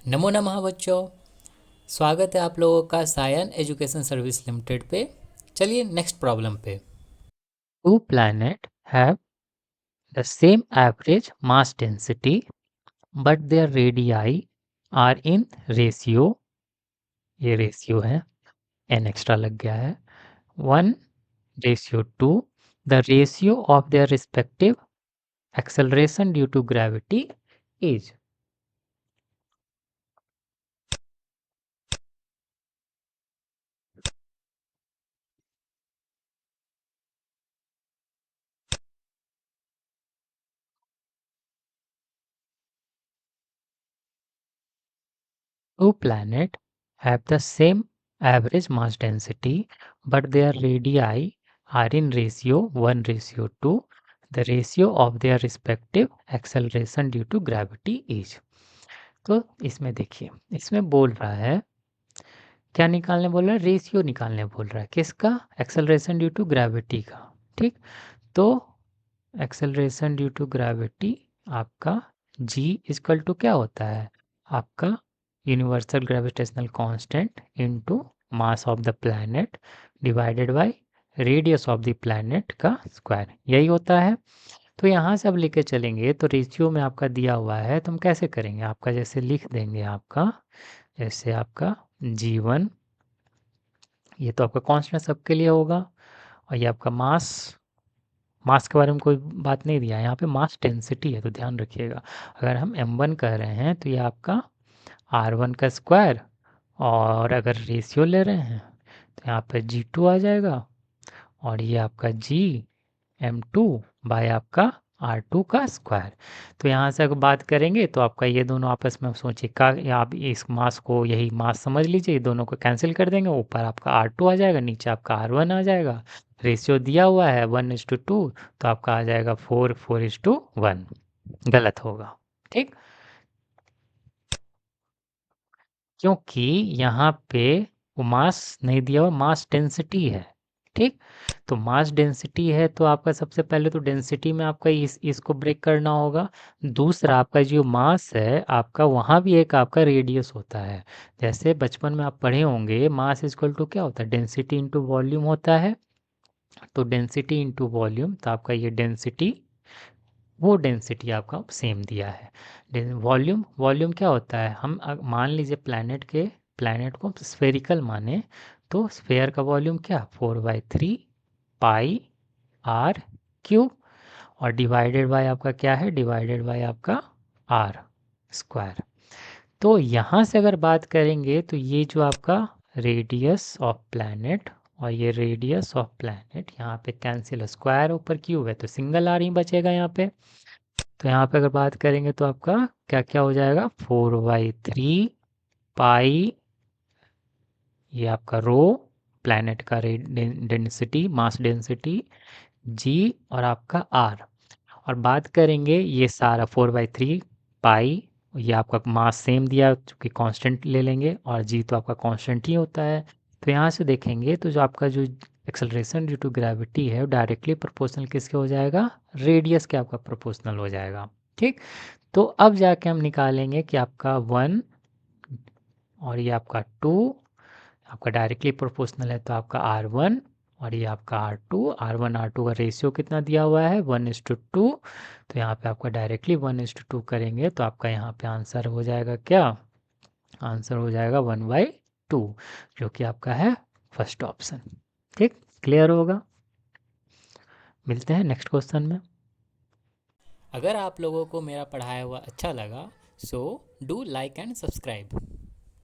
नमो नमः बच्चों। स्वागत है आप लोगों का सायन एजुकेशन सर्विस लिमिटेड पे। चलिए नेक्स्ट प्रॉब्लम पे। Two planets have the same average mass density, but their radii are in ratio, ये रेशियो है, n एक्स्ट्रा लग गया है, 1:2. The ratio of their respective acceleration due to gravity is. Two planets have the same average mass density, but their radii are in ratio 1:2. The ratio of their respective acceleration due to gravity is. तो इसमें देखिए, इसमें बोल रहा है, क्या निकालने बोल रहा है? रेशियो निकालने बोल रहा है। किसका? एक्सेलरेशन ड्यू टू ग्रेविटी का। ठीक, तो एक्सेलरेशन ड्यू टू ग्रेविटी आपका जी इक्वल टू क्या होता है? आपका universal gravitational constant into mass of the planet divided by radius of the planet का स्क्वायर, यही होता है। तो यहाँ से अब लेके चलेंगे तो रेशियो में आपका दिया हुआ है, तो हम कैसे करेंगे? आपका जैसे लिख देंगे, आपका जैसे आपका G1, ये तो आपका कांस्टेंट सबके लिए होगा, और ये आपका मास, मास के बारे में कोई बात नहीं दिया है यहाँ पे, मास डेंसिटी है, तो ध्यान रखिएगा। अगर हम m1 कह रहे हैं तो ये आपका r1 का स्क्वायर, और अगर रेशियो ले रहे हैं तो यहाँ पे G2 आ जाएगा, और ये आपका M2 बाय आपका R2 का स्क्वायर। तो यहाँ से अगर बात करेंगे तो आपका ये दोनों आपस में सोचिए का, या आप इस मास को यही मास समझ लीजिए, दोनों को कैंसिल कर देंगे, ऊपर आपका R2 आ जाएगा, नीचे आपका R1 आ जाएगा। रेशियो दिया हुआ है 1:2, तो आपका आ जाएगा 4:1, गलत होगा। ठीक, क्योंकि यहाँ पे वो मास नहीं दिया हुआ, मास डेंसिटी है। ठीक, तो मास डेंसिटी है तो आपका सबसे पहले तो डेंसिटी में आपका इसको ब्रेक करना होगा। दूसरा आपका जो मास है आपका, वहाँ भी एक आपका रेडियस होता है। जैसे बचपन में आप पढ़े होंगे, मास इक्वल टू क्या होता है? डेंसिटी इंटू वॉल्यूम होता है। तो डेंसिटी इंटू वॉल्यूम, तो आपका ये डेंसिटी, वो डेंसिटी आपका सेम दिया है। वॉल्यूम, वॉल्यूम क्या होता है? हम मान लीजिए प्लैनेट को स्फेरिकल माने, तो स्फेयर का वॉल्यूम क्या? 4/3 पाई आर क्यूब, और डिवाइडेड बाय आपका क्या है? डिवाइडेड बाय आपका आर स्क्वायर। तो यहाँ से अगर बात करेंगे तो ये जो आपका रेडियस ऑफ प्लैनेट और ये रेडियस ऑफ प्लैनेट, यहाँ पे कैंसिल, स्क्वायर ऊपर क्यूब है तो सिंगल आर ही बचेगा यहाँ पे। तो यहाँ पे अगर बात करेंगे तो आपका क्या क्या हो जाएगा? 4/3 पाई, ये आपका रो, प्लैनेट का डेंसिटी, मास डेंसिटी जी, और आपका आर। और बात करेंगे ये सारा 4/3 पाई, ये आपका मास सेम दिया चूँकि कांस्टेंट ले लेंगे, और जी तो आपका कांस्टेंट ही होता है। तो यहाँ से देखेंगे तो जो आपका जो एक्सेलरेशन ड्यू टू ग्रेविटी है वो डायरेक्टली प्रोपोर्शनल किसके हो जाएगा? रेडियस के आपका प्रोपोर्शनल हो जाएगा। ठीक, तो अब जाके हम निकालेंगे कि आपका 1 और ये आपका 2 आपका डायरेक्टली प्रोपोर्शनल है, तो आपका R1 और ये आपका R2, R1 R2 का रेशियो कितना दिया हुआ है? 1:2। तो यहाँ पे आपका डायरेक्टली 1:2 करेंगे तो आपका यहाँ पे आंसर हो जाएगा क्या? आंसर हो जाएगा 1/2, जो कि आपका है फर्स्ट ऑप्शन। ठीक, क्लियर होगा? मिलते हैं नेक्स्ट क्वेश्चन में। अगर आप लोगों को मेरा पढ़ाया हुआ अच्छा लगा, so do like and subscribe.